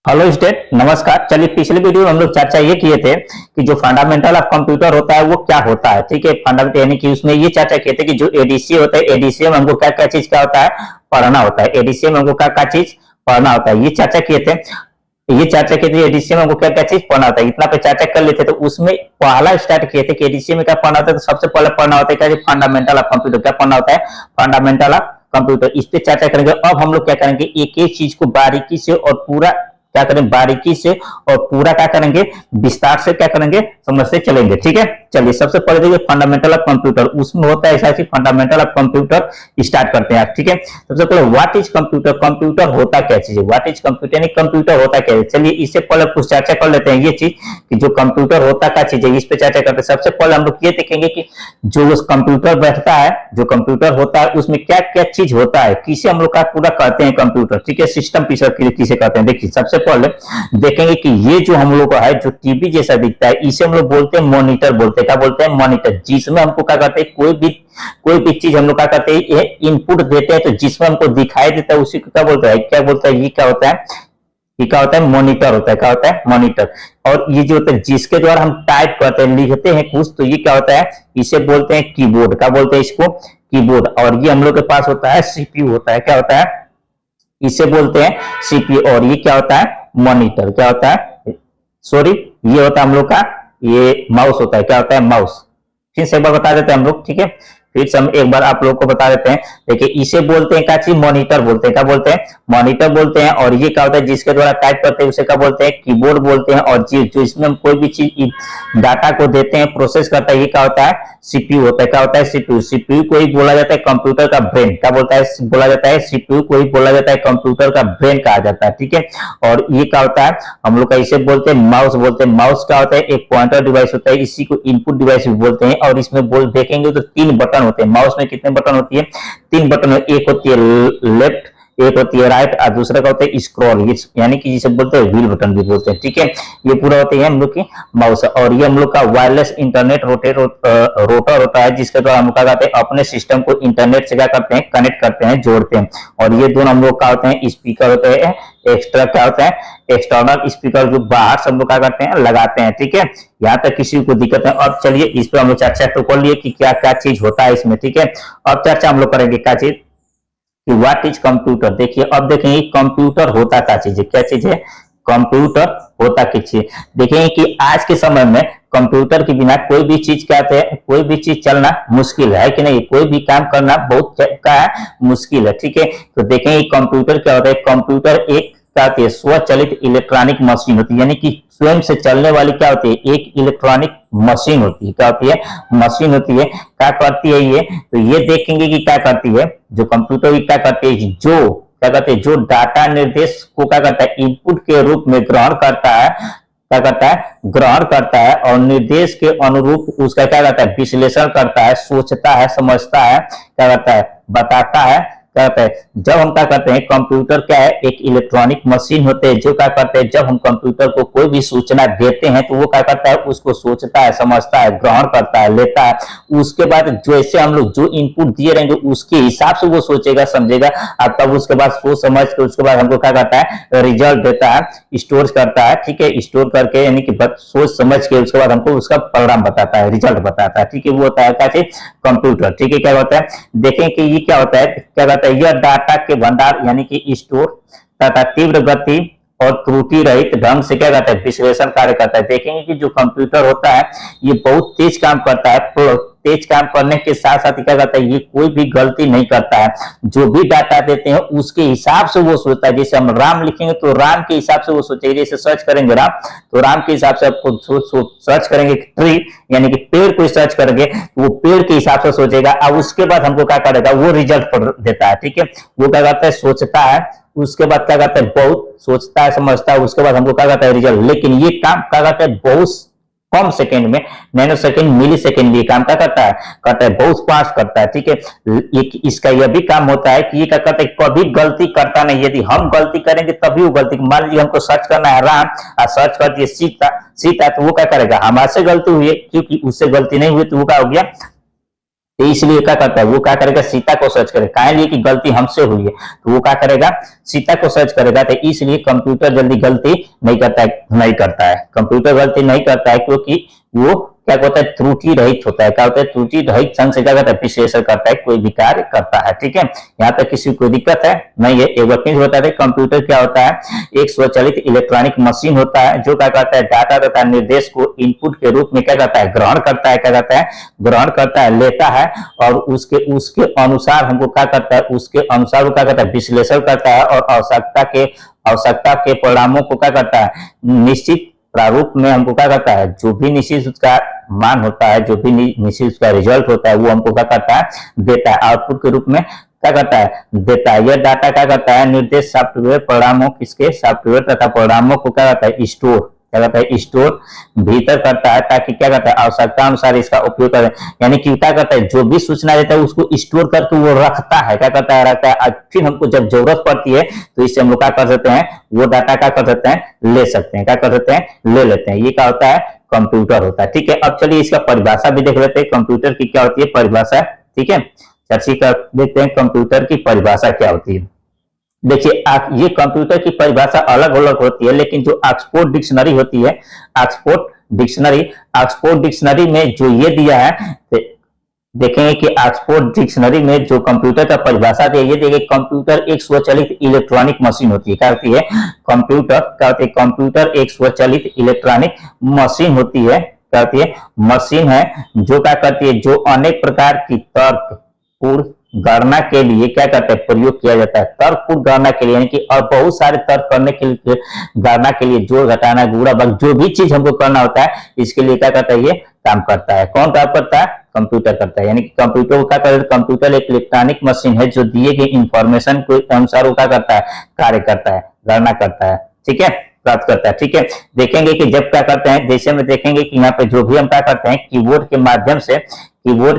Hello state, नमस्कार। चलिए, पिछले वीडियो में हम लोग चर्चा ये किए थे कि जो फंडामेंटल ऑफ कंप्यूटर होता है वो क्या होता है। ठीक है, फंडामेंटल यानी कि उसमें ये चर्चा किए थे कि जो एडीसी होता है, एडीसी में हमको क्या क्या चीज क्या होता है, पढ़ना होता है। एडीसी में हमको क्या क्या चीज पढ़ना होता है, ये चर्चा किए थे। एडीसी में हमको क्या क्या चीज पढ़ना होता है, इतना पे चर्चा कर लेते। तो उसमें पहला स्टार्ट किए थे कि एडीसी में क्या पढ़ना होता है। तो सबसे पहले पढ़ना होता है क्या, फंडामेंटल ऑफ कंप्यूटर। क्या पढ़ना होता है, फंडामेंटल ऑफ कंप्यूटर। इस पे चर्चा करेंगे। अब हम लोग क्या करेंगे, एक एक चीज को बारीकी से और पूरा क्या करें, बारीकी से और पूरा क्या करेंगे, विस्तार से क्या करेंगे, समझते चलेंगे। ठीक है, चलिए सबसे पहले देखिए फंडामेंटल ऑफ कंप्यूटर। उसमें होता है ऐसा कि फंडामेंटल ऑफ कंप्यूटर स्टार्ट करते हैं। ठीक है, सबसे पहले व्हाट इज कंप्यूटर। कंप्यूटर होता क्या चीज है, व्हाट इज कंप्यूटर यानी कंप्यूटर होता क्या है। चलिए इससे पहले कुछ चर्चा कर लेते हैं ये चीज कि जो कंप्यूटर होता क्या चीज है, इस पे चर्चा करते हैं। सबसे पहले हम लोग ये देखेंगे कि जो कंप्यूटर बैठता है, जो कंप्यूटर होता है उसमें क्या क्या चीज होता है, किसे हम लोग का पूरा करते हैं कंप्यूटर। ठीक है, सिस्टम किसे कहते हैं। देखिए सबसे पहले देखेंगे कि ये जो हम लोग का है, जो टीवी जैसा दिखता है, इसे हम लोग बोलते हैं मॉनिटर बोलते हैं। क्या बोलते हैं, मॉनिटर। जिसमें हमको क्या करते हैं, कोई भी चीज हम लोग क्या करते हैं, ये इनपुट देते हैं, तो जिसमें हमको दिखाई देता है उसी को क्या बोलते हैं, क्या बोलते हैं, ये क्या होता है, ये क्या होता है, मॉनिटर होता है। क्या होता है, मॉनिटर। और ये जो होता है जिसके द्वारा हम टाइप करते हैं, लिखते हैं कुछ, तो ये क्या होता है, इसे बोलते हैं कीबोर्ड। क्या बोलते हैं इसको, कीबोर्ड। और ये हम लोग के पास होता है सीपीयू होता है। क्या होता है, इसे बोलते हैं सीपीयू। और ये क्या होता है, मॉनिटर। क्या होता है, सॉरी, ये होता है हम लोग का, ये माउस होता है। क्या होता है, माउस। फिर से एक बार बता देते हैं हम लोग। ठीक है, फिर से हम एक बार आप लोग को बता देते हैं। देखिए इसे बोलते हैं क्या चीज, मॉनिटर बोलते हैं। क्या बोलते हैं, मॉनिटर बोलते हैं। और ये क्या होता है, जिसके द्वारा टाइप करते हैं उसे क्या बोलते हैं, कीबोर्ड बोलते हैं। और जो इसमें हम कोई भी चीज डाटा को देते हैं, प्रोसेस करता है, ये क्या होता है, सीपीयू होता है। क्या होता है, सीपीयू। सीपीयू को ही बोला जाता है कंप्यूटर का ब्रेन। क्या बोलता है, बोला जाता है, सीपीयू को ही बोला जाता है कंप्यूटर का ब्रेन कहा जाता है। ठीक है, और ये क्या होता है, हम लोग का इसे बोलते हैं माउस बोलते हैं। माउस क्या होता है, एक पॉइंटर डिवाइस होता है, इसी को इनपुट डिवाइस भी बोलते हैं। और इसमें देखेंगे तो 3 बटन होते हैं। माउस में कितने बटन होती है, 3 बटन। एक होती है लेफ्ट, एक होती है राइट, और दूसरा का होता है स्क्रॉल, यानी कि जिसे बोलते हैं व्हील बटन भी बोलते हैं। ठीक है, ये पूरा होते हैं हम लोग की माउस। और ये हम लोग का वायरलेस इंटरनेट रोटर होता है, जिसके द्वारा हम क्या करते हैं, अपने सिस्टम को इंटरनेट से क्या करते हैं, कनेक्ट करते हैं, जोड़ते हैं। और ये दोनों हम लोग क्या होते हैं, स्पीकर होते हैं। एक्स्ट्रा क्या होता है, एक्सटर्नल स्पीकर, जो बाहर सब लोग क्या करते हैं, लगाते हैं। ठीक है, यहाँ तक किसी को दिक्कत है। अब चलिए इस पर हम लोग चर्चा तो कर लिए कि क्या क्या चीज होता है इसमें। ठीक है, अब चर्चा हम लोग करेंगे क्या चीज, कि व्हाट इज कंप्यूटर। देखिए अब देखेंगे कंप्यूटर होता क्या चीज है, क्या चीज है, कंप्यूटर होता क्या चीज। देखेंगे कि आज के समय में कंप्यूटर के बिना कोई भी चीज क्या है, कोई भी चीज चलना मुश्किल है कि नहीं, कोई भी काम करना बहुत क्या है, मुश्किल है। ठीक है, तो देखेंगे कंप्यूटर क्या होता है। कंप्यूटर एक क्या होती है, स्वचालित इलेक्ट्रॉनिक मशीन होती है, यानी कि स्वयं से चलने वाली क्या होती है, एक इलेक्ट्रॉनिक मशीन होती है। क्या होती है, मशीन होती है। क्या करती है ये, तो ये देखेंगे कि क्या करती है, जो कंप्यूटर की क्या करती है, जो क्या करते हैं, जो डाटा निर्देश को क्या करता है, इनपुट के रूप में ग्रहण करता है, क्या करता है, ग्रहण करता है। और निर्देश के अनुरूप उसका क्या करता है, विश्लेषण करता है, सोचता है, समझता है, क्या करता है, बताता है। क्या कहते हैं, जब हम क्या करते हैं, कंप्यूटर क्या है, एक इलेक्ट्रॉनिक मशीन होते हैं, जो क्या करते हैं, जब हम कंप्यूटर को कोई भी सूचना देते हैं तो वो क्या करता है, उसको सोचता है, समझता है, ग्रहण करता है, लेता है। उसके बाद जैसे हम लोग जो इनपुट दिए रहेंगे उसके हिसाब से वो सोचेगा, समझेगा। और तब उसके बाद सोच समझ के उसके बाद हमको क्या करता है, रिजल्ट देता है, स्टोर करता है। ठीक है, स्टोर करके यानी कि सोच समझ के उसके बाद हमको उसका परिणाम बताता है, रिजल्ट बताता है। ठीक है, वो होता है क्या चीज, कंप्यूटर। ठीक है, क्या होता है, देखें कि ये क्या होता है, क्या कहता है, यह डाटा के भंडार यानी कि स्टोर तथा तीव्र गति और त्रुटि रहित ढंग से क्या करता है, विश्लेषण कार्य करता है। देखेंगे कि जो कंप्यूटर होता है ये बहुत तेज काम करता है। तो तेज काम करने के साथ साथ क्या करता है, ये कोई भी गलती नहीं करता है। जो भी डाटा देते हैं उसके हिसाब से वो सोचता है। जैसे हम राम लिखेंगे तो राम के हिसाब से वो सोचेगा। जैसे सर्च करेंगे राम, तो राम के हिसाब से आपको सर्च करेंगे ट्री यानी कि पेड़ को सर्च करेंगे तो वो पेड़ के हिसाब से सोचेगा। अब उसके बाद हमको क्या करेगा, वो रिजल्ट देता है। ठीक है, वो क्या करता है, सोचता है, उसके बाद क्या करता है, बहुत सोचता है, समझता है, उसके बाद हमको क्या करता है, रिजल्ट। लेकिन ये काम क्या करता है, बहुत कम सेकंड में, नैनो सेकंड, मिली सेकंड में ये काम क्या करता है, बहुत फास्ट करता है। ठीक है, इसका यह भी काम होता है कि ये क्या करता है, कभी गलती करता नहीं। यदि हम गलती करेंगे तभी वो गलती, मान लीजिए हमको सर्च करना है राम और सर्च कर दिए सीता, तो वो क्या करेगा, हमारे से गलती हुई है, क्योंकि उससे गलती नहीं हुई तो वो क्या हो गया, तो इसलिए क्या करता है, वो क्या करेगा, सीता को सर्च करेगा, काहे लिए कि गलती हमसे हुई है, तो वो क्या करेगा, सीता को सर्च करेगा। तो इसलिए कंप्यूटर जल्दी गलती नहीं करता है, कंप्यूटर गलती नहीं करता है, क्योंकि वो क्या होता है, त्रुटि रहित होता है। क्या होता है, त्रुटि रहित संग से क्या करता है, विश्लेषण करता है, कोई भी कार्य करता है। ठीक है, यहाँ तक किसी को दिक्कत है नहीं है। एक बार होता है, कंप्यूटर क्या होता है, एक स्वचालित इलेक्ट्रॉनिक मशीन होता है जो क्या करता है, डाटा तथा निर्देश को इनपुट के रूप में क्या करता है, ग्रहण करता है, क्या करता है, ग्रहण करता है, लेता है, और उसके उसके अनुसार हमको क्या करता है, उसके अनुसार वो क्या करता है, विश्लेषण करता है, और आवश्यकता के परिणामों को क्या करता है, निश्चित प्रारूप में हमको क्या करता है, जो भी निश्चित उसका मान होता है, जो भी निश्चित उसका रिजल्ट होता है, वो हमको क्या करता है, देता है, आउटपुट के रूप में क्या करता है, देता है। यह डाटा क्या करता है, निर्देश सॉफ्टवेयर परिणामों किसके, सॉफ्टवेयर तथा परिणामों को क्या करता है, स्टोर क्या करता है, स्टोर भीतर करता है, ताकि क्या करता है, आवश्यकता अनुसार इसका उपयोग करें। यानी कि क्या करता है, जो भी सूचना देता है उसको स्टोर करके वो रखता है, क्या करता है, रखता है। फिर हमको जब जरूरत पड़ती है तो इससे हम लोग क्या कर सकते हैं, वो डाटा क्या कर सकते हैं, ले सकते हैं, क्या कर सकते हैं, ले लेते हैं। ये क्या होता है, कंप्यूटर होता है। ठीक है, अब चलिए इसका परिभाषा भी देख लेते हैं, कंप्यूटर की क्या होती है परिभाषा। ठीक है, चर्चा कर देखते हैं कंप्यूटर की परिभाषा क्या होती है। देखिए, ये कंप्यूटर की परिभाषा अलग अलग होती है, लेकिन जो ऑक्सफोर्ड डिक्शनरी होती है, ऑक्सफोर्ड डिक्शनरी में जो ये दिया है, देखेंगे कि ऑक्सफोर्ड डिक्शनरी में जो कंप्यूटर का परिभाषा दिया, ये देखिए, कंप्यूटर एक स्वचालित इलेक्ट्रॉनिक मशीन होती है। क्या होती है, कंप्यूटर क्या होती है, कंप्यूटर एक स्वचालित इलेक्ट्रॉनिक मशीन होती है। क्या होती है, मशीन है जो क्या करती है, जो अनेक प्रकार की तर्कपूर्ण गणना के लिए क्या करता है, प्रयोग किया जाता है। तर्कपूर्ण गणना के लिए, यानी कि और बहुत सारे तर्क करने के लिए, गणना के लिए, जोड़ घटाना गुणा भाग, जो भी चीज हमको करना होता है, इसके लिए क्या करता है, ये काम करता है। कौन काम करता है, कंप्यूटर करता है। यानी कि कंप्यूटर को क्या करता है, कंप्यूटर एक इलेक्ट्रॉनिक मशीन है जो दिए गए इंफॉर्मेशन के अनुसार वो क्या करता है, कार्य करता है, गणना करता है। ठीक है, प्राप्त करता है। ठीक है, देखेंगे कि जब क्या करते हैं, जैसे में देखेंगे कि यहाँ पे जो भी हम क्या करते हैं, कीबोर्ड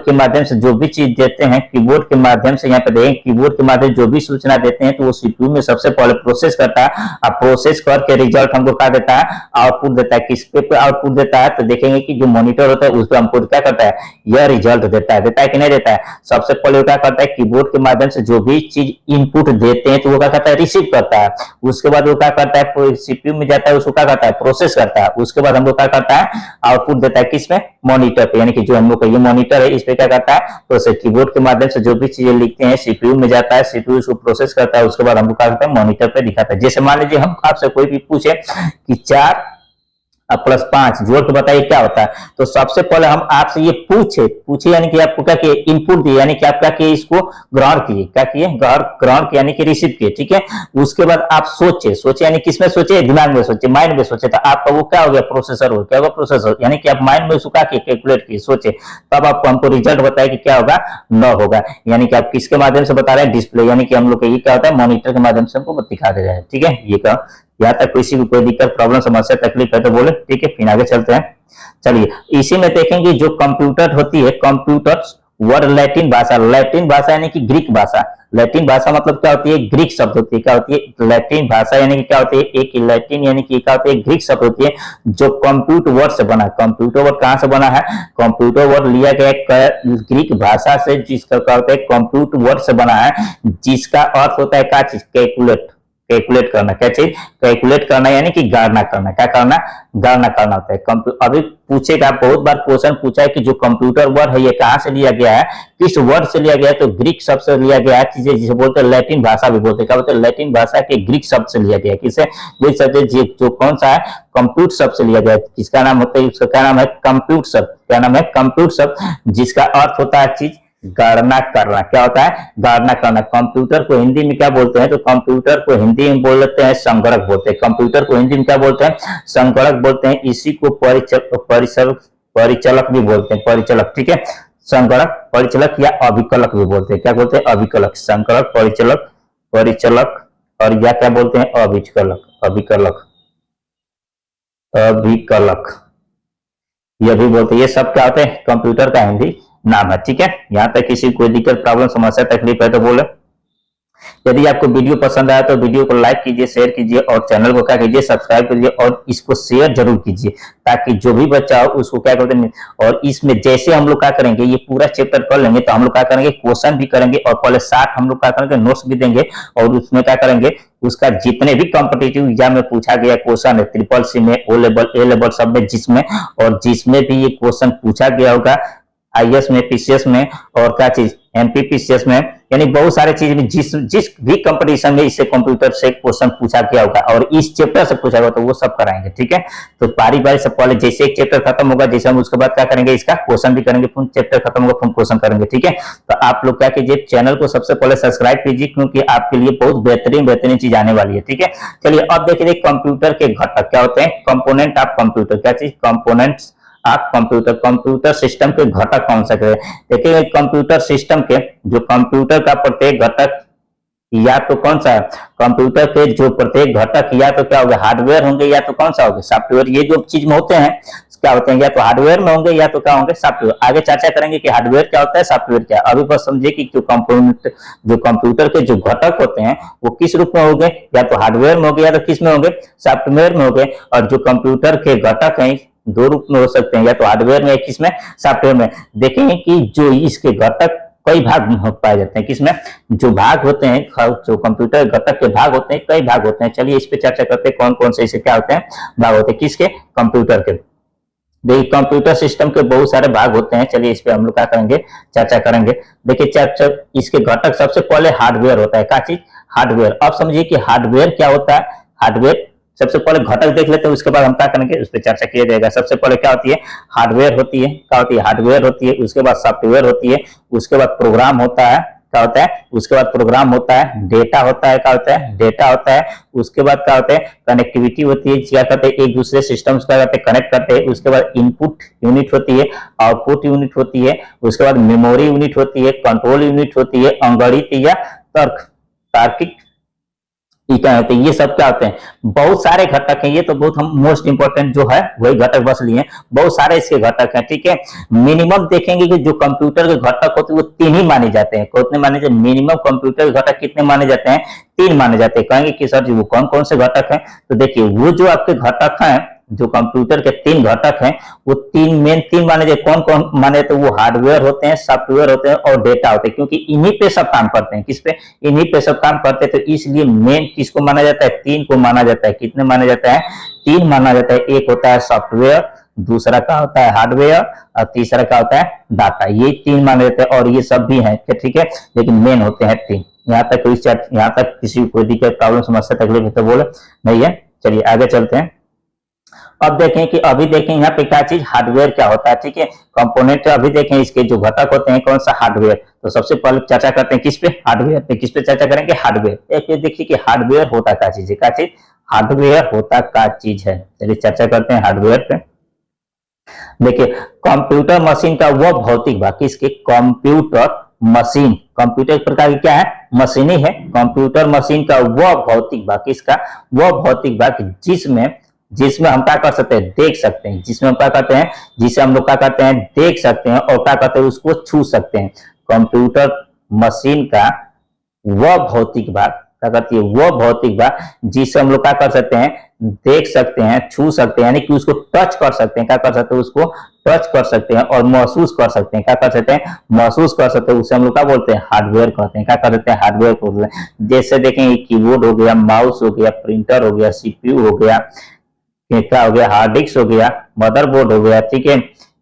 के माध्यम से जो भी चीज देते हैं, कीबोर्ड के माध्यम से यहाँ पे देखें, कीबोर्ड के माध्यम जो भी सूचना देते हैं तो वो सीपीयू में सबसे पहले प्रोसेस करता है, और प्रोसेस करके रिजल्ट हमको क्या देता है, आउटपुट देता है। किस पे आउटपुट देता है, तो देखेंगे कि जो मॉनिटर होता है उस पर हमको क्या करता है, यह रिजल्ट देता है कि नहीं देता है। सबसे पहले क्या करता है, कीबोर्ड के माध्यम से जो भी चीज इनपुट देते हैं तो वो क्या करता है, रिसीव करता है। उसके बाद वो क्या करता है, सीपीयू में जाता है, उसको क्या करता है, प्रोसेस करता है। उसके बाद हमको क्या करता है, आउटपुट देता है, किसमें, मॉनिटर पे। यानी कि जो हम लोग का ये मॉनिटर है, इस पे क्या करता है, तो कीबोर्ड के माध्यम से जो भी चीजें लिखते हैं सीपीयू में जाता है, सीपीयू उसको प्रोसेस करता है। उसके बाद हमको क्या करता है, मॉनिटर पे दिखाता है। जैसे मान लीजिए हम आपसे कोई भी पूछे कि 4 प्लस 5 जोड़ के बताइए क्या होता है, तो सबसे पहले हम आपसे ये पूछे यानी कि आपको क्या किए, इनपुट दिए, यानी कि आप क्या किए, इसको ग्रहण किए, क्या किए, ग्रहण किए यानी कि रिसीव किए। ठीक है, उसके बाद आप सोचे यानी किसमें सोचे, दिमाग में सोचे, माइंड में सोचे, तो आपका वो क्या हो गया, प्रोसेसर हो क्या होगा, प्रोसेसर। यानी कि आप माइंड में उसको क्या किए, कैलकुलेट किए, सोचे, तब आपको हमको रिजल्ट बताया कि क्या होगा, 9 होगा। यानी कि आप किसके माध्यम से बता रहे हैं, डिस्प्ले, यानी कि हम लोग ये क्या होता है, मॉनिटर के माध्यम से हमको दिखा दे रहा है। ठीक है, ये क्या, यहाँ तक किसी को कोई दिक्कत, प्रॉब्लम, समस्या, तकलीफ है तो बोले। ठीक है, फिर आगे चलते हैं। चलिए, इसी में देखेंगे जो कंप्यूटर होती है, कंप्यूटर वर्ड लैटिन भाषा यानी कि ग्रीक भाषा। लैटिन भाषा मतलब क्या होती है, ग्रीक शब्द होती है। क्या होती है, लैटिन भाषा यानी कि क्या होती है, एक लैटिन यानी कि क्या होती है, ग्रीक शब्द होती है जो कंप्यूटर वर्ड से बना। कंप्यूटर वर्ड कहां से बना है, कंप्यूटर वर्ड लिया गया ग्रीक भाषा से, जिसका क्या होता है, कंप्यूटर वर्ड से बना है, जिसका अर्थ होता है क्या चीज, कैलकुलेट करना। क्या चीज, कैलकुलेट करना, यानी कि गणना करना। क्या करना, गणना करना होता है। अभी पूछेगा, बहुत बार क्वेश्चन पूछा है कि जो कंप्यूटर वर्ड है ये कहां से लिया गया है, किस वर्ड से लिया गया है, तो ग्रीक शब्द से लिया गया है, जिसे बोलते हैं लैटिन भाषा भी बोलते हैं। क्या बोलते हैं, लैटिन भाषा के ग्रीक शब्द से लिया गया है। किसे, ग्रीक शब्द जो कौन सा है, कंप्यूटर शब्द से लिया गया है। किसका नाम होता है, उसका क्या नाम है, कंप्यूटर शब्द। क्या नाम है, कंप्यूटर शब्द, जिसका अर्थ होता है चीज गणना करना। क्या होता है, गणना करना। कंप्यूटर को हिंदी में क्या बोलते हैं, तो कंप्यूटर को हिंदी में बोलते हैं संगणक बोलते हैं। कंप्यूटर को हिंदी में क्या बोलते हैं, संगणक बोलते हैं। इसी को परिचालक भी बोलते हैं, परिचालक। ठीक है, संगणक, परिचालक या अभिकलक भी बोलते हैं। क्या बोलते हैं, अभिकलक, संगणक, परिचालक और या क्या बोलते हैं, अभिकलक ये भी बोलते हैं। ये सब क्या होते हैं, कंप्यूटर का हिंदी नाम है। ठीक है, यहां तक किसी कोई दिक्कत, प्रॉब्लम, समस्या, तकलीफ है तो बोले। यदि आपको वीडियो पसंद आया तो वीडियो को लाइक कीजिए, शेयर कीजिए और चैनल को क्या कीजिए, सब्सक्राइब कीजिए और इसको शेयर जरूर कीजिए, ताकि जो भी बच्चा हो उसको क्या करते हैं। और इसमें जैसे हम लोग क्या करेंगे, ये पूरा चैप्टर कर लेंगे तो हम लोग क्या करेंगे, क्वेश्चन भी करेंगे और पहले 60 हम लोग क्या करेंगे, नोट्स भी देंगे। और उसमें क्या करेंगे, उसका जितने भी कॉम्पिटिटिव एग्जाम में पूछा गया क्वेश्चन है, ट्रिपल सी में, ओ लेवल, ए लेवल सब में, जिसमें भी ये क्वेश्चन पूछा गया होगा, आईएएस में, पीसीएस में और क्या चीज, एमपीपीसीएस में, यानी बहुत सारे चीज में जिस भी कंपटीशन में इससे कंप्यूटर से क्वेश्चन पूछा गया होगा और इस चैप्टर से पूछा गया तो वो सब कराएंगे। ठीक है, तो बारी बारी से पहले जैसे एक चैप्टर खत्म होगा, जैसे हम उसके बाद क्या करेंगे, इसका क्वेश्चन भी करेंगे, फिर चैप्टर खत्म होगा फिर क्वेश्चन करेंगे। ठीक है, तो आप लोग क्या कीजिए, चैनल को सबसे पहले सब्सक्राइब कीजिए, क्योंकि आपके लिए बहुत बेहतरीन चीज आने वाली है। ठीक है, चलिए अब देखिए कंप्यूटर के घटक क्या होते हैं, कंपोनेंट ऑफ कंप्यूटर, क्या चीज, कंपोनेंट्स आप कंप्यूटर सिस्टम के घटक कौन सा है। देखिए कंप्यूटर सिस्टम के जो कंप्यूटर का प्रत्येक घटक या तो कौन सा है, कंप्यूटर के जो प्रत्येक घटक या तो क्या होगा, हार्डवेयर होंगे या तो कौन सा होगा, सॉफ्टवेयर। ये जो चीज में होते हैं क्या होते हैं, या तो हार्डवेयर में होंगे या तो क्या होंगे, सॉफ्टवेयर। आगे चर्चा करेंगे कि हार्डवेयर क्या होता है, सॉफ्टवेयर क्या है। अभी बस समझिए कि जो कंप्यूटर के जो घटक होते हैं वो किस रूप में होंगे, या तो हार्डवेयर में होंगे या तो किस में होंगे, सॉफ्टवेयर में होंगे। और जो कंप्यूटर के घटक हैं दो रूप में हो सकते हैं, या तो हार्डवेयर में, किसमें, सॉफ्टवेयर में। देखेंगे कि जो इसके घटक कई भाग में पाए जाते हैं, किसमें, जो भाग होते हैं, जो कंप्यूटर घटक के भाग होते हैं, कई भाग होते हैं। चलिए इस पे चर्चा करते हैं, कौन कौन से इसे क्या होते हैं, भाग होते हैं, किसके, कंप्यूटर के। देखिए कंप्यूटर सिस्टम के बहुत सारे भाग होते हैं, चलिए इस पे हम लोग क्या करेंगे, चर्चा करेंगे। देखिए चर्चा, इसके घटक सबसे पहले हार्डवेयर होता है, क्या चीज, हार्डवेयर। अब समझिए कि हार्डवेयर क्या होता है, हार्डवेयर सबसे पहले घटक देख लेते हैं, उसके बाद हम क्या करेंगे, उस पर चर्चा किया जाएगा। सबसे पहले क्या होती है, हार्डवेयर होती है, क्या होती है, हार्डवेयर होती है। उसके बाद सॉफ्टवेयर होती है, उसके बाद प्रोग्राम होता है, क्या होता है, उसके बाद प्रोग्राम होता है, डेटा होता है, क्या होता है, डेटा होता है। उसके बाद क्या होता है, कनेक्टिविटी होती है, क्या कहते हैं, एक दूसरे सिस्टम का कनेक्ट करते हैं। उसके बाद इनपुट यूनिट होती है, आउटपुट यूनिट होती है। उसके बाद मेमोरी यूनिट होती है, कंट्रोल यूनिट होती है, अंगणित या तार्किक इकाई होते हैं। ये सब क्या होते हैं, बहुत सारे घटक हैं। ये तो बहुत हम मोस्ट इंपोर्टेंट जो है वही घटक बस लिए, बहुत सारे इसके घटक हैं। ठीक है, मिनिमम देखेंगे कि जो कंप्यूटर के घटक होते हैं वो 3 ही माने जाते हैं। कितने माने जाते हैं, मिनिमम कंप्यूटर के घटक कितने माने जाते हैं, 3 माने जाते हैं। कहेंगे कि सर जी वो कौन कौन से घटक हैं, तो देखिए वो जो आपके घटक हैं, जो कंप्यूटर के 3 घटक हैं, वो 3 माने जाते, कौन कौन माने, तो वो हार्डवेयर होते हैं, सॉफ्टवेयर होते हैं और डेटा होते हैं। क्योंकि इन्हीं पे सब काम करते हैं, किस पे, इन्हीं पे सब काम करते हैं। तो इसलिए मेन किसको माना जाता है, 3 को माना जाता है। कितने माना जाता है, 3 माना जाता है। एक होता है सॉफ्टवेयर, दूसरा क्या होता है हार्डवेयर और तीसरा क्या होता है डाटा। ये 3 माने जाते हैं और ये सब भी है, ठीक है, लेकिन मेन होते हैं 3। यहाँ तक किसी को कोई दिक्कत, प्रॉब्लम, समस्या, तकलीफ है तो बोले नहीं है। चलिए आगे चलते हैं। अब देखें कि अभी देखें यहाँ पे क्या चीज, हार्डवेयर क्या होता है। ठीक है, कंपोनेंट अभी देखें इसके जो घटक होते हैं, कौन सा, हार्डवेयर। तो सबसे पहले चर्चा करते हैं किस पे, हार्डवेयर पे। किस पे चर्चा करेंगे, हार्डवेयर। एक देखिए कि हार्डवेयर होता क्या चीज है, क्या चीज, हार्डवेयर होता क्या चीज है। चलिए चर्चा करते हैं हार्डवेयर पे। देखिए कंप्यूटर मशीन का वह भौतिक भाग, किसके, कंप्यूटर मशीन, कंप्यूटर एक प्रकार की क्या है, मशीन ही है। कंप्यूटर मशीन का वह भौतिक भाग, किसका, वह भौतिक भाग जिसमें हम क्या कर सकते हैं, देख सकते हैं। जिसमें हम क्या करते हैं, जिसे हम लोग क्या करते हैं, देख सकते हैं और क्या करते हैं, उसको छू सकते हैं। कंप्यूटर मशीन का वह भौतिक भाग क्या करती है, वह भौतिक भाग जिसे हम लोग क्या कर सकते हैं, देख सकते हैं, छू सकते हैं, यानी कि उसको टच कर सकते हैं। क्या कर सकते हैं, उसको टच कर सकते हैं और महसूस कर सकते हैं। क्या कर सकते हैं, महसूस कर सकते हैं। उसे हम लोग क्या बोलते हैं, हार्डवेयर कहते हैं। क्या कर सकते हैं, हार्डवेयर बोलते हैं। जैसे देखेंगे कीबोर्ड हो गया, माउस हो गया, प्रिंटर हो गया, सीपीयू हो गया, क्या हो गया, हार्ड डिस्क हो गया, मदरबोर्ड हो गया, ठीक है,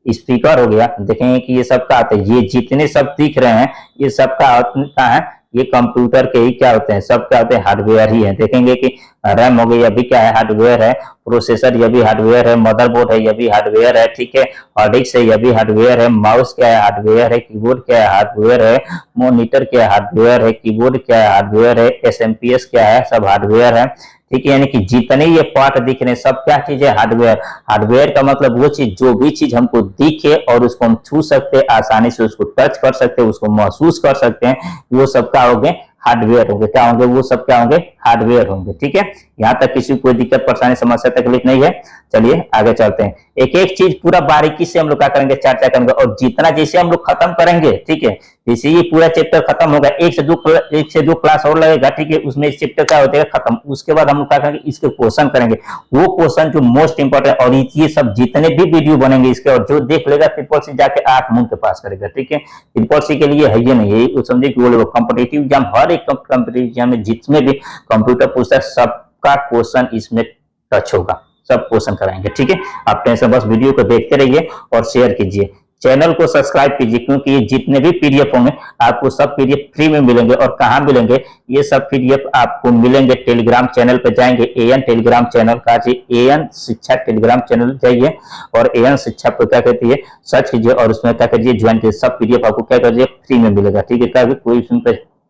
स्पीकर हो गया। देखेंगे कि ये सब क्या आते हैं, ये जितने सब दिख रहे हैं ये सब का है, ये कंप्यूटर के ही क्या होते हैं, सब क्या होते हैं, हार्डवेयर ही है। देखेंगे कि रैम हो गई, ये भी क्या है, हार्डवेयर है। प्रोसेसर ये भी हार्डवेयर है। मदरबोर्ड है, ये भी हार्डवेयर है, ठीक है। हार्ड डिस्क है, ये भी हार्डवेयर है। माउस क्या है, हार्डवेयर है। कीबोर्ड क्या है, हार्डवेयर है। मॉनिटर क्या है, हार्डवेयर है। कीबोर्ड क्या है, हार्डवेयर है। एसएमपीएस क्या है, सब हार्डवेयर है, ठीक है। यानी कि जितने ये पार्ट दिख रहे हैं सब क्या चीज है, हार्डवेयर। हार्डवेयर का मतलब वो चीज, जो भी चीज हमको दिखे और उसको हम छू सकते हैं, आसानी से उसको टच कर सकते हैं, उसको महसूस कर सकते हैं, वो सब क्या होंगे, हार्डवेयर होंगे। क्या होंगे, वो सब क्या होंगे, हार्डवेयर होंगे, ठीक है। यहाँ तक किसी को कोई दिक्कत, परेशानी, समस्या, तकलीफ नहीं है। चलिए आगे चलते हैं। एक एक चीज पूरा बारीकी से हम लोग क्या करेंगे, चर्चा करेंगे। और जितना जैसे हम लोग खत्म करेंगे, ठीक है, जैसे ये पूरा चैप्टर खत्म होगा, एक से दो क्लास और लगेगा, ठीक है, उसमें इस चैप्टर क्या होता है खत्म। उसके बाद हम लोग क्या करेंगे, इसके क्वेश्चन करेंगे, वो क्वेश्चन जो मोस्ट इंपॉर्टेंट, और ये सब जितने भी वीडियो बनेंगे इसके, और जो देख लेगा ट्रिपल सी जाके 8 मुंह के पास करेगा, ठीक है। ट्रिपल सी के लिए है ये नहीं है, समझे कि वो कॉम्पिटेटिव एग्जाम, हर एक कॉम्पिटेटिव एग्जाम में जितने भी कंप्यूटर पूछता है सबका क्वेश्चन इसमें टच होगा, सब क्वेश्चन कराएंगे, ठीक है। आप टेंशन बस वीडियो को देखते रहिए और शेयर कीजिए, चैनल को सब्सक्राइब कीजिए, क्योंकि ये जितने भी पीडीएफ होंगे आपको सब पीडीएफ फ्री में मिलेंगे। और कहाँ मिलेंगे ये सब पीडीएफ आपको मिलेंगे, टेलीग्राम चैनल पे जाएंगे, एएन टेलीग्राम चैनल का, एएन शिक्षा टेलीग्राम चैनल जाइए और एएन शिक्षा को क्या कहती है सर्च कीजिए और उसमें क्या करिए ज्वाइन कीजिए, सब पीडीएफ आपको क्या करिए फ्री में मिलेगा, ठीक है। क्या कोई उसमें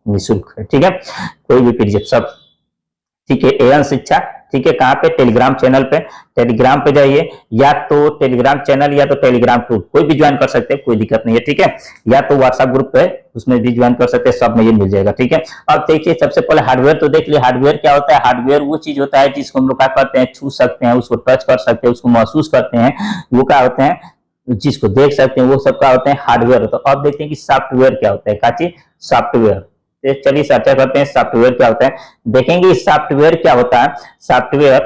निःशुल्क है, ठीक है, कोई भी पीडीएफ सब, ठीक है। एएन शिक्षा, ठीक है, कहाँ पे, टेलीग्राम चैनल पे, टेलीग्राम पे जाइए, या तो टेलीग्राम चैनल या तो टेलीग्राम ग्रुप, कोई भी ज्वाइन कर सकते हैं, कोई दिक्कत नहीं है, ठीक है। या तो व्हाट्सएप ग्रुप पे, उसमें भी ज्वाइन कर सकते हैं, सब में ये मिल जाएगा, ठीक है। अब देखिए सबसे पहले हार्डवेयर तो देख लिया। हार्डवेयर क्या होता है, हार्डवेयर वो चीज होता है जिसको हम लोग क्या करते हैं, छू सकते हैं, उसको टच कर सकते हैं, उसको महसूस करते हैं, वो क्या होते हैं, जिसको देख सकते हैं, वो सब क्या होते हैं, हार्डवेयर। तो अब देखते हैं कि सॉफ्टवेयर क्या होता है, क्या चीज, सॉफ्टवेयर। चलिए चर्चा करते हैं सॉफ्टवेयर क्या होता है। देखेंगे सॉफ्टवेयर क्या होता है। सॉफ्टवेयर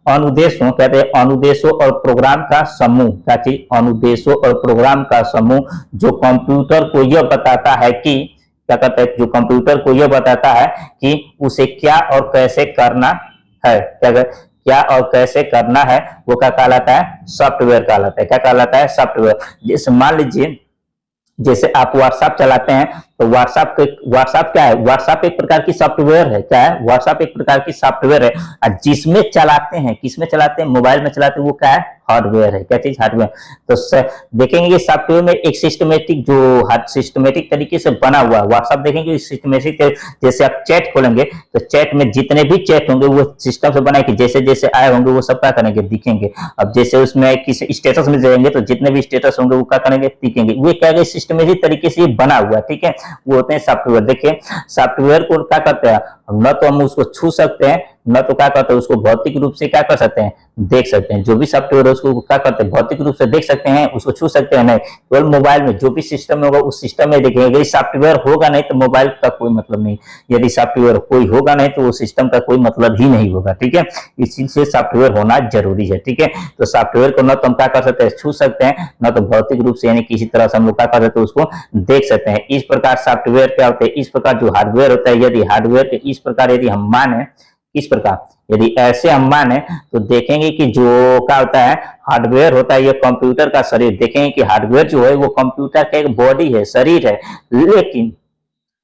अनुदेशों, कहते हैं अनुदेशों और प्रोग्राम का समूह, क्या चीज, अनुदेशों और प्रोग्राम का समूह जो कंप्यूटर को यह बताता है कि, क्या कहता है, जो कंप्यूटर को यह बताता है कि उसे क्या और कैसे करना है, क्या और कैसे करना है, वो क्या कहलाता है, सॉफ्टवेयर कहलाता है। क्या कहलाता है, सॉफ्टवेयर। जैसे मान लीजिए, जैसे आप व्हाट्सएप चलाते हैं तो व्हाट्सएप क्या है, व्हाट्सएप एक प्रकार की सॉफ्टवेयर है, क्या है, व्हाट्सएप एक प्रकार की सॉफ्टवेयर है। जिसमें चलाते हैं, किसमें चलाते हैं, मोबाइल में चलाते हैं, वो क्या है, हार्डवेयर है। क्या चीज, हार्डवेयर। तो देखेंगे ये सॉफ्टवेयर में एक सिस्टमेटिक, जो सिस्टमेटिक तरीके से बना हुआ है व्हाट्सएप, देखेंगे सिस्टमेटिक, जैसे आप चैट खोलेंगे तो चैट में जितने भी चैट होंगे वो सिस्टम से बनाए कि जैसे जैसे आए होंगे वो सब क्या करेंगे, दिखेंगे। अब जैसे उसमें किसी स्टेटस में जाएंगे तो जितने भी स्टेटस होंगे वो क्या करेंगे, दिखेंगे। वो क्या है, सिस्टमेटिक तरीके से बना हुआ है, ठीक है, वो होते हैं सॉफ्टवेयर। देखिए सॉफ्टवेयर को क्या करते हैं, न तो हम उसको छू सकते हैं, न तो क्या करते हैं उसको भौतिक रूप से क्या कर सकते हैं, देख सकते हैं। जो भी सॉफ्टवेयर है उसको क्या करते हैं, भौतिक रूप से देख सकते हैं, उसको छू सकते हैं नहीं, केवल मोबाइल में जो भी सिस्टम में होगा उस सिस्टम में देखेंगे। यदि सॉफ्टवेयर होगा नहीं तो मोबाइल का कोई मतलब नहीं, यदि सॉफ्टवेयर कोई होगा नहीं तो वो सिस्टम का कोई मतलब ही नहीं होगा, ठीक है। इस चीज से सॉफ्टवेयर होना जरूरी है, ठीक है। तो सॉफ्टवेयर को न तो हम क्या कर सकते हैं, छू सकते हैं, न तो भौतिक रूप से यानी किसी तरह से हम लोग क्या कर सकते हैं, उसको देख सकते हैं। इस प्रकार सॉफ्टवेयर क्या होते हैं, इस प्रकार जो हार्डवेयर होता है, यदि हार्डवेयर के इस प्रकार यदि हम माने, इस प्रकार यदि ऐसे हम माने तो देखेंगे कि जो क्या होता है, हार्डवेयर होता है ये कंप्यूटर का शरीर। देखेंगे कि हार्डवेयर जो है वो कंप्यूटर का एक बॉडी है, शरीर है, लेकिन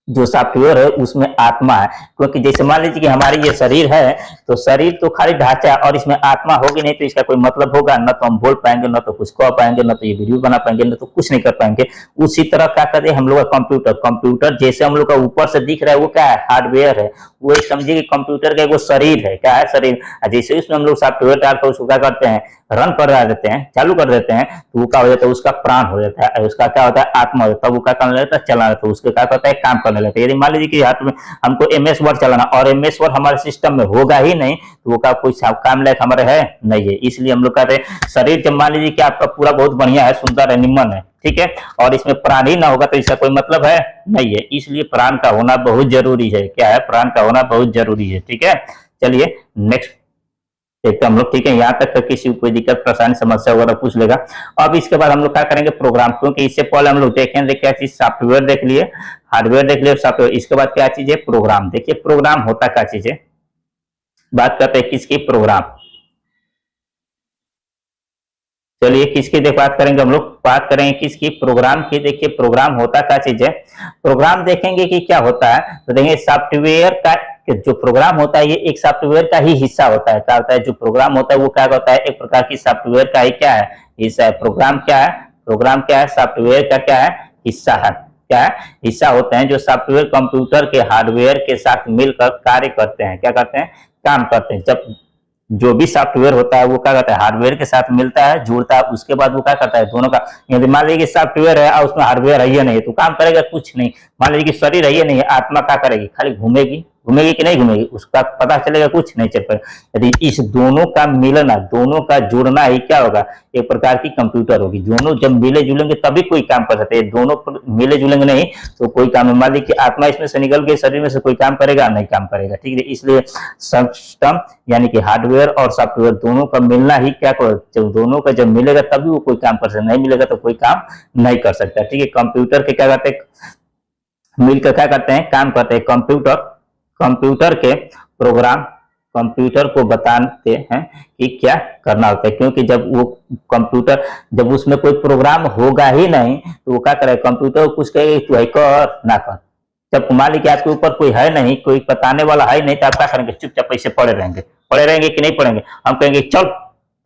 जो सॉफ्टवेयर है उसमें आत्मा है। क्योंकि जैसे मान लीजिए कि हमारी ये शरीर है तो शरीर तो खाली ढांचा है और इसमें आत्मा होगी नहीं तो इसका कोई मतलब होगा, न तो हम बोल पाएंगे, न तो कुछ कह पाएंगे, न तो ये वीडियो बना पाएंगे, न तो कुछ नहीं कर पाएंगे। उसी तरह क्या करें हम लोग का कंप्यूटर, कंप्यूटर जैसे हम लोग का ऊपर से दिख रहा है वो क्या है, हार्डवेयर है। वो एक समझिए कि कंप्यूटर का वो शरीर है, क्या है, शरीर। जैसे उसमें हम लोग सॉफ्टवेयर डालकर उसको क्या करते हैं, रन कर देते हैं, चालू कर देते हैं, तो वो क्या हो जाता है, उसका प्राण हो जाता है, उसका क्या होता है, आत्मा हो जाता है। वो क्या करने लगता है, चलाना लगता है, उसके क्या करता है, काम करने लगता है। यदि मान लीजिए कि हाथ में हमको MS वर्ड चलाना और MS वर्ड हमारे सिस्टम में होगा ही नहीं तो वो का कोई काम लायक हमारे है नहीं है। इसलिए हम लोग कहते हैं शरीर जब मान लीजिए कि आपका पूरा बहुत बढ़िया है, सुंदर है, निम्न है, ठीक है, और इसमें प्राण ही ना होगा तो इसका कोई मतलब है नहीं है। इसलिए प्राण का होना बहुत जरूरी है। क्या है, प्राण का होना बहुत जरूरी है, ठीक है। चलिए नेक्स्ट देखते हम लोग, ठीक है। यहाँ तक किसी को कोई दिक्कत परेशानी समस्या वगैरह पूछ लेगा। अब इसके बाद हम लोग क्या करेंगे, प्रोग्राम, क्योंकि इससे पहले हम लोग देखेंगे क्या चीज, सॉफ्टवेयर देख लिए, हार्डवेयर देख लिए, सॉफ्टवेयर। इसके बाद क्या चीज है, प्रोग्राम। देखिए प्रोग्राम होता क्या चीज है, बात करते हैं किसकी, प्रोग्राम। चलिए किसकी बात करेंगे हम लोग, बात करेंगे किसकी, प्रोग्राम की। देखिए प्रोग्राम होता क्या चीज है, प्रोग्राम देखेंगे कि क्या होता है। तो देखेंगे सॉफ्टवेयर का जो प्रोग्राम होता है ये एक सॉफ्टवेयर का ही हिस्सा होता है। क्या होता है, जो प्रोग्राम होता है वो क्या होता है, एक प्रकार की सॉफ्टवेयर का ही क्या है, हिस्सा है। प्रोग्राम क्या है, प्रोग्राम क्या है, सॉफ्टवेयर का क्या है, हिस्सा है। क्या है, हिस्सा होते हैं जो सॉफ्टवेयर कंप्यूटर के हार्डवेयर के साथ मिलकर कार्य करते हैं। क्या करते हैं, काम करते हैं। जब जो भी सॉफ्टवेयर होता है वो क्या करता है, हार्डवेयर के साथ मिलता है, जुड़ता है, उसके बाद वो क्या करता है, दोनों का। यदि मान लीजिए कि सॉफ्टवेयर है और उसमें हार्डवेयर है ही नहीं तो काम करेगा कुछ नहीं। मान लीजिए कि शरीर है ही नहीं, आत्मा क्या करेगी, खाली घूमेगी, घूमेगी कि नहीं घूमेगी, उसका पता चलेगा, कुछ नहीं चल पाएगा। यदि इस दोनों का मिलना, दोनों का जुड़ना ही क्या होगा, एक प्रकार की कंप्यूटर होगी। दोनों जब मिले जुलेंगे तभी कोई काम कर सकते हैं, दोनों मिले जुलेंगे नहीं तो कोई काम, मान लीजिए कि आत्मा इसमें से निकल के शरीर में से कोई काम करेगा, नहीं काम करेगा, ठीक है। इसलिए सिस्टम यानी कि हार्डवेयर और सॉफ्टवेयर दोनों का मिलना ही क्या कर, जब दोनों का जब मिलेगा तभी वो कोई काम कर सकता, नहीं मिलेगा तो कोई काम नहीं कर सकता, ठीक है। कंप्यूटर के क्या कहते हैं, मिलकर क्या करते हैं, काम करते हैं। कंप्यूटर, कंप्यूटर के प्रोग्राम कंप्यूटर को बताते हैं कि क्या करना होता है, क्योंकि जब वो कंप्यूटर, जब उसमें कोई प्रोग्राम होगा ही नहीं तो वो क्या करेगा, कंप्यूटर को कुछ कहेगा तू है कर ना कर। जब मान लीजिए आपके ऊपर कोई है नहीं, कोई बताने वाला है नहीं, तो आप क्या करेंगे, चुपचाप ऐसे पड़े रहेंगे कि नहीं पड़ेंगे, हम कहेंगे चल,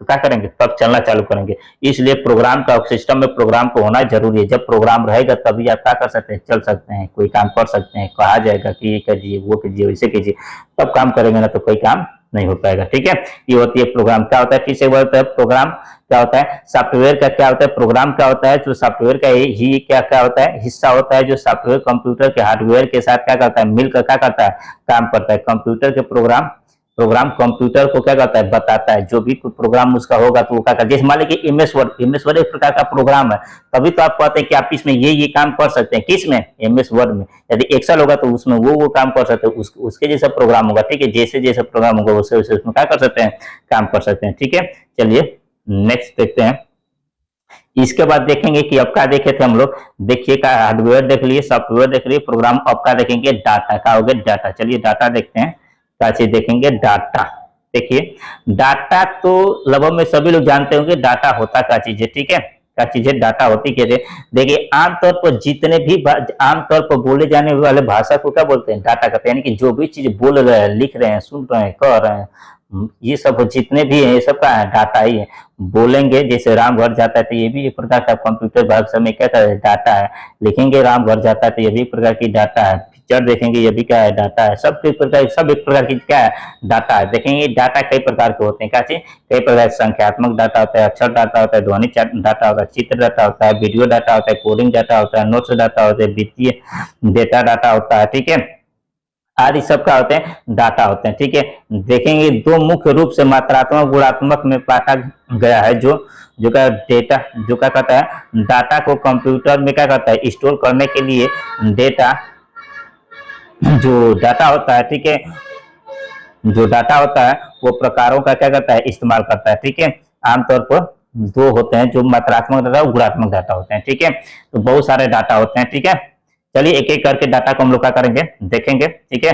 तो क्या करेंगे, तब चलना चालू करेंगे। इसलिए प्रोग्राम का, सिस्टम में प्रोग्राम को होना जरूरी है। जब प्रोग्राम रहेगा तभी आप क्या कर सकते हैं, चल सकते हैं, कोई काम कर सकते हैं। कहा जाएगा कि ये कीजिए, वो कीजिए, वैसे कीजिए, तब काम करेंगे, ना तो कोई काम नहीं हो पाएगा, ठीक है। ये होती है प्रोग्राम। क्या होता है, फिर से बोलते हैं प्रोग्राम क्या होता है, सॉफ्टवेयर का क्या होता है, प्रोग्राम क्या होता है, जो सॉफ्टवेयर का ही क्या क्या होता है, हिस्सा होता है, जो सॉफ्टवेयर कंप्यूटर के हार्डवेयर के साथ क्या करता है, मिलकर क्या करता है, काम करता है। कंप्यूटर के प्रोग्राम, प्रोग्राम कंप्यूटर को क्या करता है, बताता है। जो भी कोई प्रोग्राम उसका होगा तो वो क्या करता है, जैसे मान लीजिए एमएस वर्ड, एमएस वर्ड एक प्रकार का प्रोग्राम है, तभी तो आप कहते हैं कि आप इसमें ये काम कर सकते हैं, किसमें, एमएस वर्ड में। यदि एक्सेल होगा तो उसमें वो काम कर सकते हैं, उसके जैसा प्रोग्राम होगा, ठीक है। जैसे जैसे प्रोग्राम होगा वैसे वैसे उसमें क्या कर सकते हैं, काम कर सकते हैं, ठीक है। चलिए नेक्स्ट देखते हैं। इसके बाद देखेंगे कि अब क्या देखे थे हम लोग, देखिए का हार्डवेयर देख लिए, सॉफ्टवेयर देख लिए, प्रोग्राम। अब क्या देखेंगे, डाटा का हो गया, डाटा। चलिए डाटा देखते हैं, क्या चीज देखेंगे, डाटा। देखिए डाटा तो लगभग में सभी लोग जानते होंगे डाटा होता क्या चीज है, ठीक है। क्या चीज है, डाटा होती कैसे। देखिए आमतौर पर जितने भी आमतौर पर बोले जाने वाले भाषा को क्या बोलते हैं, डाटा कहते हैं। यानी कि जो भी चीज बोल रहे हैं, लिख रहे हैं, सुन रहे हैं, कह रहे हैं, ये सब जितने भी है ये सब का डाटा ही है। बोलेंगे जैसे राम घर जाता है तो ये भी एक प्रकार का कंप्यूटर भाषा में क्या है, डाटा है। लिखेंगे राम घर जाता है तो ये भी एक प्रकार की डाटा है। पिक्चर देखेंगे ये भी क्या है, डाटा है। सब एक प्रकार, सब एक प्रकार की क्या है, डाटा है। देखेंगे डाटा कई प्रकार के होते हैं, क्या चीज, कई प्रकार संख्यात्मक डाटा होता है, अक्षर डाटा होता है, ध्वनि डाटा होता है, चित्र डाटा होता है, वीडियो डाटा होता है, कोडिंग डाटा होता है, नोट्स डाटा होता है, वित्तीय डेटा डाटा होता है, ठीक है। आदि सब का होते हैं, डाटा होते हैं, ठीक है। देखेंगे दो मुख्य रूप से मात्रात्मक गुणात्मक में बांटा गया है। जो जो का डेटा, जो क्या कहता है, डाटा को कंप्यूटर में क्या करता है, स्टोर करने के लिए डेटा, जो डाटा होता है, ठीक है, जो डाटा होता है वो प्रकारों का क्या करता है, इस्तेमाल करता है, ठीक है। आमतौर पर दो होते हैं, जो मात्रात्मक डाटा और गुणात्मक डाटा होते हैं, ठीक है। तो बहुत सारे डाटा होते हैं, ठीक है। चलिए एक एक करके डाटा को हम लोग क्या करेंगे, देखेंगे, ठीक है।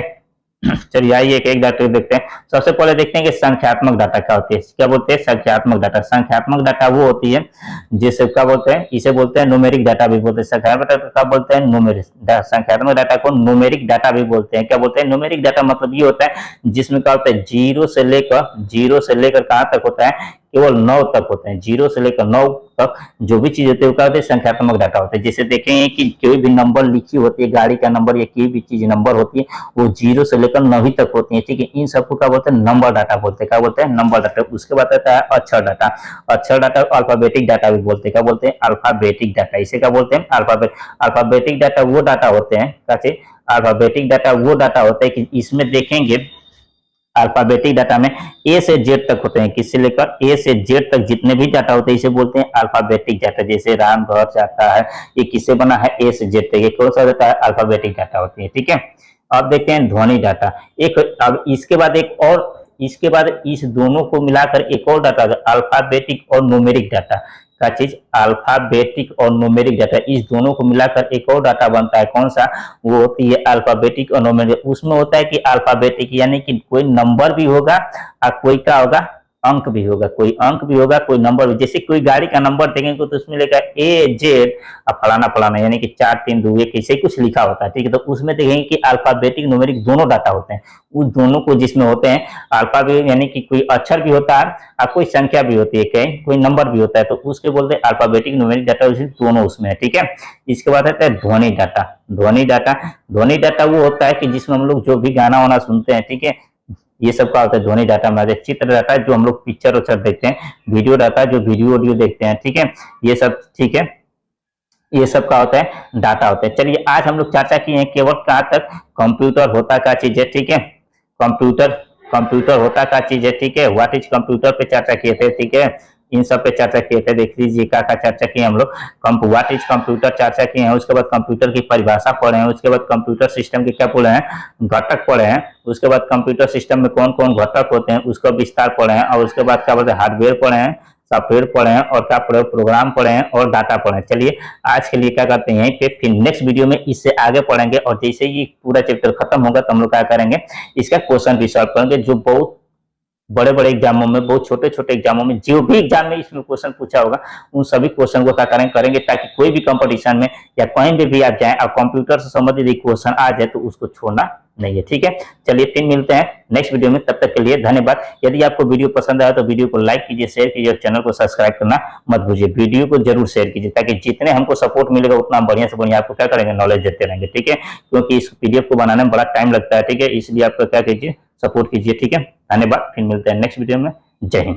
चलिए आइए एक एक डाटा देखते हैं। सबसे पहले देखते हैं कि संख्यात्मक डाटा क्या होती है, क्या बोलते हैं, संख्यात्मक डाटा। संख्यात्मक डाटा वो होती है जिसे क्या बोलते हैं, इसे बोलते हैं न्यूमेरिक डाटा भी बोलते हैं। संख्यात्मक डाटा क्या बोलते हैं, न्यूमेरिक। संख्यात्मक डाटा को न्यूमेरिक डाटा भी बोलते हैं। क्या बोलते हैं, न्यूमेरिक डाटा। मतलब ये होता है जिसमें क्या होता है, जीरो से लेकर कहाँ तक होता है, केवल 9 तक होते हैं। 0 से लेकर 9 तक जो भी चीज होती है वो क्या होती है, संख्यात्मक डाटा होता है। जैसे देखेंगे कि कोई भी नंबर लिखी होती है, गाड़ी का नंबर या कोई भी चीज नंबर होती है, वो 0 से लेकर 9 तक होती है, ठीक है। इन सबको क्या बोलते हैं, नंबर डाटा बोलते हैं। क्या बोलते हैं, नंबर डाटा। उसके बाद आता है अक्षर डाटा। अक्षर डाटा अल्फाबेटिक डाटा भी बोलते हैं। क्या बोलते हैं, अल्फाबेटिक डाटा। इसे क्या बोलते हैं, अल्फाबेटिक डाटा वो डाटा होते हैं, क्या, अल्फाबेटिक डाटा वो डाटा होते हैं कि इसमें देखेंगे अल्फाबेटिक डाटा में ए से जेड तक होते हैं। किससे लेकर ए से जेड तक जितने भी डाटा होते हैं इसे बोलते हैं अल्फाबेटिक डाटा। जैसे राम घर जाता है, ये किससे बना है, ए से जेड तक। ये कौन सा डाटा है, अल्फाबेटिक डाटा होती है, ठीक है। अब देखते हैं ध्वनि डाटा। एक अब इसके बाद एक और, इसके बाद इस दोनों को मिलाकर एक और डाटा, अल्फाबेटिक और न्यूमेरिक डाटा का चीज, अल्फाबेटिक और न्यूमेरिक डाटा। इस दोनों को मिलाकर एक और डाटा बनता है, कौन सा, वो होती है अल्फाबेटिक और न्यूमेरिक। उसमें होता है कि अल्फाबेटिक यानी कि कोई नंबर भी होगा और कोई क्या होगा, अंक भी होगा। कोई अंक भी होगा, कोई नंबर भी। जैसे कोई गाड़ी का नंबर देखेंगे तो उसमें लिखा है ए जेड फलाना फलाना, यानी कि 4 3 2 1 ऐसे कुछ लिखा होता है, ठीक है। तो उसमें देखेंगे कि अल्फाबेटिक न्यूमेरिक दोनों डाटा होते हैं। उस दोनों को जिसमें होते हैं अल्फाबेट यानी कि कोई अक्षर भी होता है और कोई संख्या भी होती है, कोई नंबर भी होता है, तो उसके बोलते हैं अल्फाबेटिक न्यूमेरिक डाटा। दोनों उसमें है, ठीक है। इसके बाद आता है ध्वनि डाटा। ध्वनि डाटा, ध्वनि डाटा वो होता है कि जिसमें हम लोग जो भी गाना वाना सुनते हैं, ठीक है, ये सब का होता है ध्वनि डाटा में। चित्र डाटा जो हम लोग पिक्चर उच्चर देखते हैं, वीडियो डाटा जो वीडियो ऑडियो देखते हैं, ठीक है, ये सब, ठीक है। ये सब का होता है, डाटा होता है। चलिए आज हम लोग चर्चा किए हैं केवल कहाँ तक, कंप्यूटर होता क्या चीज है, ठीक है, कंप्यूटर कंप्यूटर होता क्या चीज है, ठीक है, व्हाट इज कंप्यूटर पे चर्चा किए थे, ठीक है, इन सब पे चर्चा किए थे। देख लीजिए क्या चर्चा किए हम लोग, व्हाट इज कंप्यूटर चर्चा किए हैं, उसके बाद कंप्यूटर की परिभाषा पढ़े हैं, उसके बाद कंप्यूटर सिस्टम के क्या पढ़े हैं, घटक पढ़े हैं, उसके बाद कंप्यूटर सिस्टम में कौन कौन घटक होते हैं उसका विस्तार पढ़े हैं, और उसके बाद क्या बोलते हैं, हार्डवेयर पढ़े हैं, सॉफ्टवेयर पढ़े हैं, और क्या पढ़े, प्रोग्राम पढ़े हैं, और डाटा पढ़े हैं। चलिए आज के लिए क्या करते हैं यहीं पे, फिर नेक्स्ट वीडियो में इससे आगे पढ़ेंगे, और जैसे ही पूरा चैप्टर खत्म होगा तो हम लोग क्या करेंगे, इसका क्वेश्चन भी सॉल्व करेंगे, जो बहुत बड़े बड़े एग्जामों में, बहुत छोटे छोटे एग्जामों में, जो भी एग्जाम में इसमें क्वेश्चन पूछा होगा उन सभी क्वेश्चन को क्या करेंगे, ताकि कोई भी कंपटीशन में या कहीं भी आप जाएं और कंप्यूटर से संबंधित क्वेश्चन आ जाए तो उसको छोड़ना नहीं है, ठीक है। चलिए फिर मिलते हैं नेक्स्ट वीडियो में, तब तक के लिए धन्यवाद। यदि आपको वीडियो पसंद आया तो वीडियो को लाइक कीजिए, शेयर कीजिए, और चैनल को सब्सक्राइब करना मत भूलिए। वीडियो को जरूर शेयर कीजिए, ताकि जितने हमको सपोर्ट मिलेगा उतना बढ़िया से बढ़िया आपको क्या करेंगे, नॉलेज देते रहेंगे, ठीक है, क्योंकि इस पीडीएफ को बनाने में बड़ा टाइम लगता है, ठीक है, इसलिए आपको क्या कीजिए, सपोर्ट कीजिए, ठीक है। धन्यवाद, फिर मिलते हैं नेक्स्ट वीडियो में। जय हिंद।